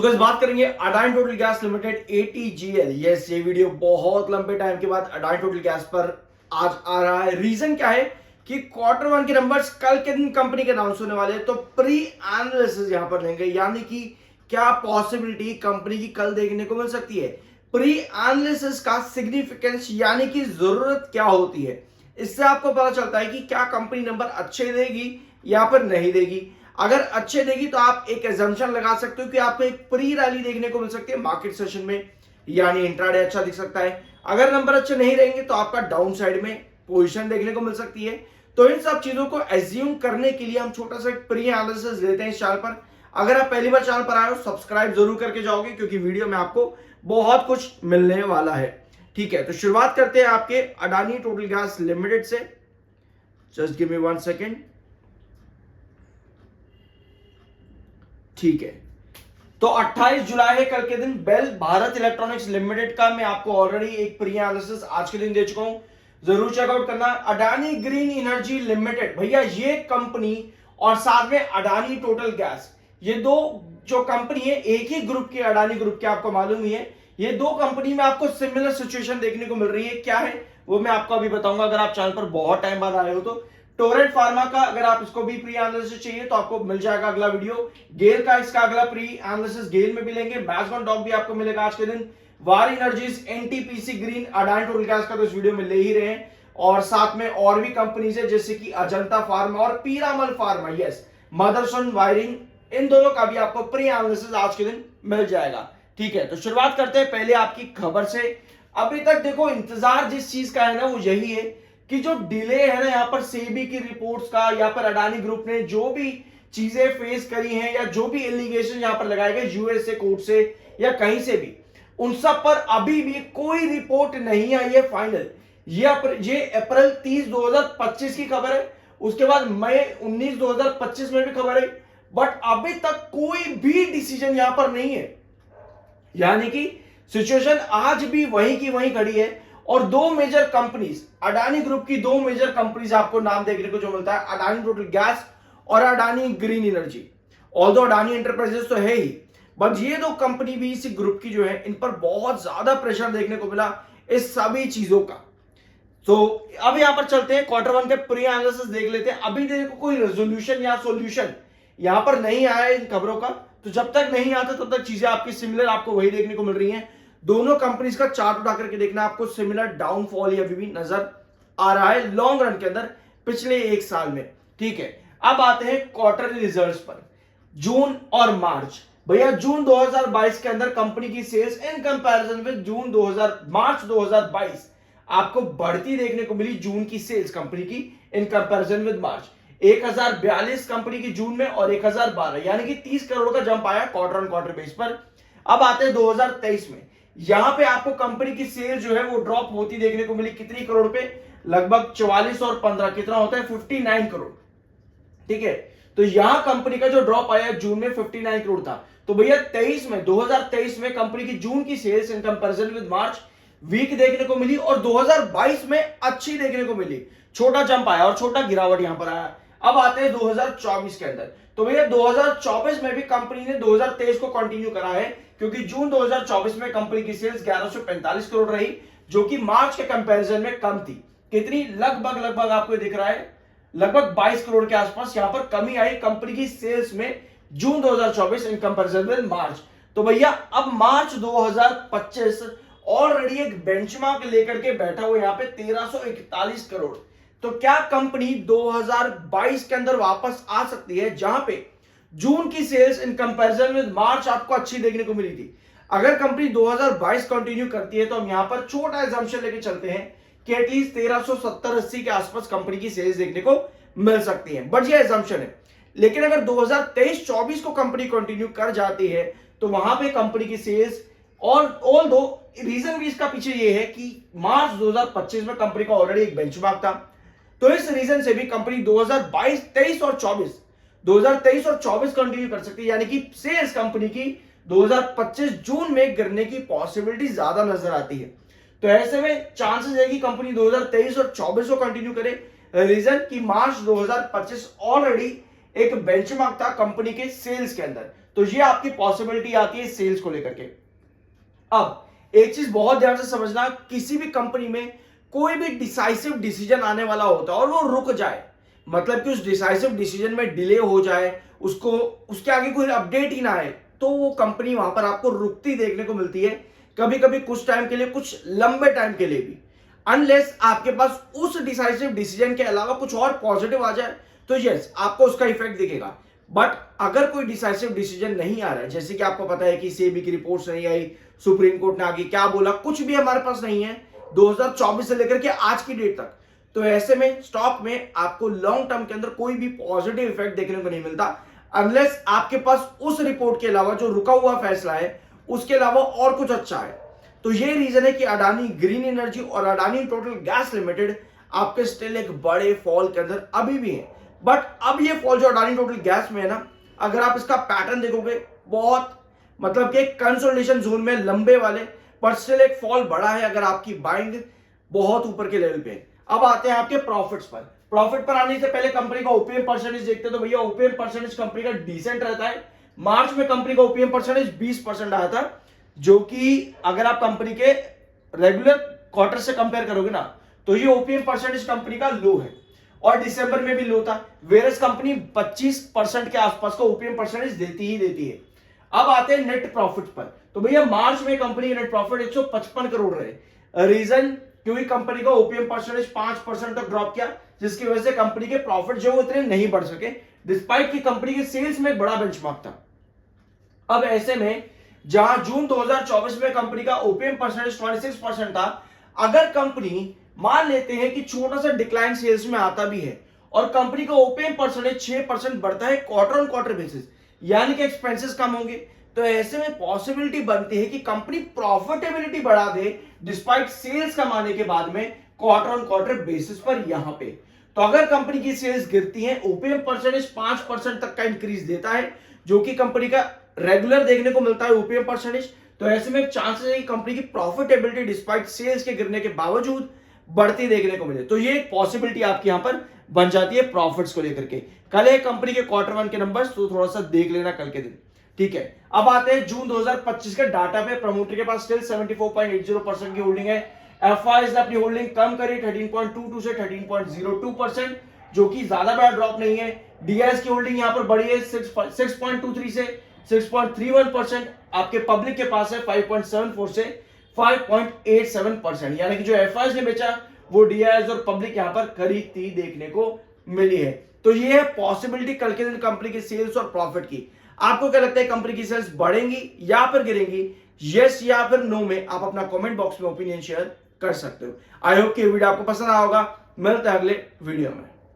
तो guys, बात करेंगे Adani Total gas limited ATGL। Yes, ये वीडियो बहुत लंबे टाइम के बाद अडानी टोटल गैस पर आज आ रहा है। रीजन क्या है कि क्वार्टर वन के नंबर्स कल के दिन कंपनी के अनाउंस होने वाले हैं, तो प्री एनालिसिस यहां पर लेंगे, यानी कि क्या पॉसिबिलिटी कंपनी की कल देखने को मिल सकती है। प्री एनालिसिस का सिग्निफिकेंस यानी कि जरूरत क्या होती है, इससे आपको पता चलता है कि क्या कंपनी नंबर अच्छे देगी या फिर नहीं देगी। अगर अच्छे देगी तो आप एक एजम्पशन लगा सकते हो कि आपको एक प्री रैली देखने को मिल सकती है मार्केट सेशन में, यानी इंट्राडे अच्छा दिख सकता है। अगर नंबर अच्छे नहीं रहेंगे तो आपका डाउन साइड में पोजीशन देखने को मिल सकती है। तो इन सब चीजों को एज्यूम करने के लिए हम छोटा सा प्री एनालिसिस लेते हैं इस चैनल पर। अगर आप पहली बार चैनल पर आए हो, सब्सक्राइब जरूर करके जाओगे, क्योंकि वीडियो में आपको बहुत कुछ मिलने वाला है। ठीक है, तो शुरुआत करते हैं आपके अडानी टोटल गैस लिमिटेड से। Just give me 1 second. ठीक है, तो 28 जुलाई है कल के दिन। बेल भारत इलेक्ट्रॉनिक्स लिमिटेड का मैं आपको ऑलरेडी एक प्री एनालिसिस आज के दिन दे चुका हूं, जरूर चेकआउट करना। अडानी ग्रीन एनर्जी लिमिटेड, भैया ये कंपनी और साथ में अडानी टोटल गैस, ये दो जो कंपनी है एक ही ग्रुप की, अडानी ग्रुप के, आपको मालूम ही है। ये दो कंपनी में आपको सिमिलर सिचुएशन देखने को मिल रही है। क्या है वो मैं आपको अभी बताऊंगा, अगर आप चैनल पर बहुत टाइम बाद आए हो तो। टोरेंट फार्मा का अगर आप इसको भी प्री एनालिसिस चाहिए तो आपको मिल जाएगा अगला वीडियो। गेल का इसका अगला प्री एनालिसिस गेल में भी लेंगे। मैसगॉन डॉक भी आपको मिलेगा आज के दिन। Waaree Energies, NTPC Green, Adani Total Gas का तो इस वीडियो में ले ही रहे हैं, और साथ में और भी कंपनीज है जैसे कि अजंता फार्मा और Piramal Pharma, yes, Motherson wiring, इन दोनों का भी आपको प्री एनालिसिस आज के दिन मिल जाएगा। ठीक है, तो शुरुआत करते हैं पहले आपकी खबर से। अभी तक देखो इंतजार जिस चीज का है ना वो यही है कि जो डिले है ना यहाँ पर सेबी की रिपोर्ट्स का, या पर अडानी ग्रुप ने जो भी चीजें फेस करी हैं या जो भी एलिगेशन यहाँ पर लगाए गए यूएसए कोर्ट से या कहीं से भी, उन सब पर अभी भी कोई रिपोर्ट नहीं आई है फाइनल। ये अप्रैल 30 2025 की खबर है, उसके बाद मई 19 2025 में भी खबर है, बट अभी तक कोई भी डिसीजन यहां पर नहीं है। यानी कि सिचुएशन आज भी वहीं की वहीं खड़ी है। और दो मेजर कंपनीज, अडानी ग्रुप की दो मेजर कंपनीज आपको नाम देखने को जो मिलता है, अडानी टोटल गैस और Adani green energy. Although Adani enterprises तो है ही, बट ये दो कंपनी भी इसी ग्रुप की जो है, इन पर बहुत ज्यादा प्रेशर देखने को मिला इस सभी चीजों का। तो अब यहां पर चलते हैं क्वार्टर वन के प्री एनालिसिस देख लेते हैं। अभी देखो कोई रेजोल्यूशन या सॉल्यूशन यहां पर नहीं आया इन खबरों का, तो जब तक नहीं आता तब तक चीजें आपकी सिमिलर आपको वही देखने को मिल रही हैं। दोनों कंपनीज का चार्ट उठा करके देखना, आपको सिमिलर डाउनफॉल अभी भी नजर आ रहा है लॉन्ग रन के अंदर पिछले एक साल में। ठीक है, अब आते हैं क्वार्टरली रिजल्ट्स पर। जून और मार्च, भैया जून 2022 के अंदर कंपनी की सेल्स इन कंपैरिजन विद मार्च 2022 आपको बढ़ती देखने को मिली। जून की सेल्स कंपनी की इन कंपैरिजन विद मार्च 1042 कंपनी की जून में और 1012, यानी कि 30 करोड़ का जंप आया क्वार्टर ऑन क्वार्टर बेस पर। अब आते हैं 2023 में, यहां पे आपको कंपनी की सेल जो है वो ड्रॉप होती देखने को मिली। कितनी करोड़ पे? लगभग 44 और 15 कितना होता है 59 करोड़। ठीक है, तो यहां कंपनी का जो ड्रॉप आया जून में 59 करोड़ था। तो भैया 2023 में कंपनी की जून की sales in comparison with March week देखने को मिली, और 2022 में अच्छी देखने को मिली। छोटा जंप आया और छोटा गिरावट यहां पर आया। अब आते हैं 2024 के अंदर, तो भैया 2024 में भी कंपनी ने 2023 को कंटिन्यू करा है, क्योंकि जून 2024 में कंपनी की सेल्स 1145 करोड़ रही, जो कि मार्च के कंपैरिजन में कम थी। कितनी? लगभग आपको दिख रहा है लगभग 22 करोड़ के आसपास यहां पर कमी आई कंपनी की सेल्स में जून 2024 इन कंपैरिजन विद मार्च। तो भैया अब मार्च 2025 ऑलरेडी एक बेंचमार्क लेकर के बैठा हुआ यहां पे 1341 करोड़। तो क्या कंपनी 2022 के अंदर वापस आ सकती है, जहां पे जून की सेल्स इन कंपैरिजन विद मार्च आपको अच्छी देखने को मिली थी? अगर कंपनी 2022 कंटिन्यू करती है तो हम यहां पर छोटा एजम्पशन लेके चलते हैं कि एटलीस्ट 1370-80 के आसपास कंपनी की सेल्स देखने को मिल सकती है, बट ये एजम्पशन है। लेकिन अगर 2023-24 को कंपनी कंटिन्यू कर जाती है तो वहां पे कंपनी की सेल्स, और ऑल दो रीजन भी इसका पीछे ये है कि मार्च 2025 में कंपनी का ऑलरेडी एक बेंचमार्क था, तो इस रीजन से भी कंपनी 2022, 23 और 24 कंटिन्यू कर सकती है, यानी कि सेल्स कंपनी की 2025 जून में गिरने की पॉसिबिलिटी ज्यादा नजर आती है। तो ऐसे में चांसेस है कि कंपनी 2023 और 24 को कंटिन्यू करे। रीजन कि मार्च 2025 ऑलरेडी एक बेंचमार्क था कंपनी के सेल्स के अंदर। तो ये आपकी पॉसिबिलिटी आती है सेल्स को लेकर के। अब एक चीज बहुत ध्यान से समझना, किसी भी कंपनी में कोई भी डिसाइसिव डिसीजन आने वाला होता है और वो रुक जाए, मतलब कि उस डिसाइसिव डिसीजन में डिले हो जाए, उसको उसके आगे कोई अपडेट ही ना आए, तो वो कंपनी वहां पर आपको रुकती देखने को मिलती है, कभी कभी कुछ टाइम के लिए, कुछ लंबे टाइम के लिए भी। अनलेस आपके पास उस डिसाइसिव डिसीजन के अलावा कुछ और पॉजिटिव आ जाए, तो यस आपको उसका इफेक्ट दिखेगा। बट अगर कोई डिसाइसिव डिसीजन नहीं आ रहा है, जैसे कि आपको पता है कि सेबी की रिपोर्ट्स नहीं आई, सुप्रीम कोर्ट ने आगे क्या बोला, कुछ भी हमारे पास नहीं है 2024 से लेकर के आज की डेट तक, तो ऐसे में स्टॉक में आपको लॉन्ग टर्म के अंदर कोई भी पॉजिटिव इफेक्ट देखने को नहीं मिलता, अनलेस आपके पास उस रिपोर्ट के अलावा जो रुका हुआ फैसला है उसके अलावा और कुछ अच्छा है। तो ये रीजन है कि अडानी ग्रीन एनर्जी और अडानी टोटल गैस लिमिटेड आपके स्टिल एक बड़े फॉल के अंदर अभी भी है। बट अब ये फॉल जो अडानी टोटल गैस में है ना, अगर आप इसका पैटर्न देखोगे, बहुत मतलब कि कंसोलिडेशन जोन में लंबे वाले, पर स्टिल एक फॉल बड़ा है अगर आपकी बाइंग बहुत ऊपर के लेवल पे। अब आते हैं आपके प्रॉफिट्स पर। प्रॉफिट पर आने से पहले कंपनी का ओपीएम परसेंटेज देखते हैं, तो भैया ओपीएम परसेंटेज कंपनी का डिसेंट रहता है। मार्च में कंपनी का ओपीएम परसेंटेज 20% आया था, जो कि अगर आप कंपनी के रेगुलर क्वार्टर से कंपेयर करोगे ना, तो ये ओपीएम परसेंटेज कंपनी का लो है, और दिसंबर में भी लो था। वेरस कंपनी 25% के आसपास का ओपीएम परसेंटेज देती ही देती है। अब आते हैं नेट प्रॉफिट पर, तो भैया मार्च में कंपनी का नेट प्रॉफिट 155 करोड़ रहे। रीजन क्योंकि कंपनी का ओपीएम परसेंटेज 5% तक ड्रॉप किया, जिसकी वजह से कंपनी के प्रॉफिट जो उतने नहीं बढ़ सके, डिस्पाइट की कंपनी के सेल्स में एक बड़ा बेंचमार्क था। अब ऐसे में जहां जून 2024 में कंपनी का ओपीएम परसेंटेज 26% था, अगर कंपनी मान लेते हैं कि छोटा सा डिक्लाइन सेल्स में आता भी है और कंपनी का ओपीएम परसेंटेज 6% बढ़ता है क्वार्टर ऑन क्वार्टर बेसिस, यानी कि एक्सपेंसेस कम होंगे, तो ऐसे में पॉसिबिलिटी बनती है कि कंपनी प्रॉफिटेबिलिटी बढ़ा दे डिस्पाइट सेल्स कम आने के बाद में क्वार्टर ऑन क्वार्टर बेसिस पर यहां पे। तो अगर कंपनी की सेल्स गिरती है, ओपीएम परसेंटेज 5% तक का इंक्रीज देता है, जो कि कंपनी का रेगुलर देखने को मिलता है ओपीएम परसेंटेज, तो ऐसे में चांसेस है कि कंपनी की प्रॉफिटेबिलिटी डिस्पाइट सेल्स के गिरने के बावजूद बढ़ती देखने को मिले। तो ये एक पॉसिबिलिटी आपकी यहां पर बन जाती है प्रॉफिट्स को लेकर के। कल है कंपनी के क्वार्टर 1 के नंबर्स, तो थोड़ा सा देख लेना कल के दिन, ठीक है। अब आते हैं जून 2025 के डाटा पे। प्रमोटर के पास स्टिल 74.80% की होल्डिंग है। एफआईआईज ने अपनी होल्डिंग कम करी 13.22 से 13.02%, जो कि ज्यादा बड़ा ड्रॉप नहीं है। डीआईएस की होल्डिंग यहां पर बढ़ी है 6.23 से 6.31%। आपके पब्लिक के पास है 5.74 से 5.87%, यानी कि जो एफआईआईज ने बेचा वो डीआईएस और पब्लिक यहां पर खरीदती देखने को मिली है। तो ये है पॉसिबिलिटी कल के दिन कंपनी की सेल्स और प्रॉफिट की। आपको क्या लगता है, कंपनी की सेल्स बढ़ेंगी या फिर गिरेंगी? यस या फिर नो में आप अपना कमेंट बॉक्स में ओपिनियन शेयर कर सकते हो। आई होप कि वीडियो आपको पसंद आया होगा। मिलते हैं अगले वीडियो में।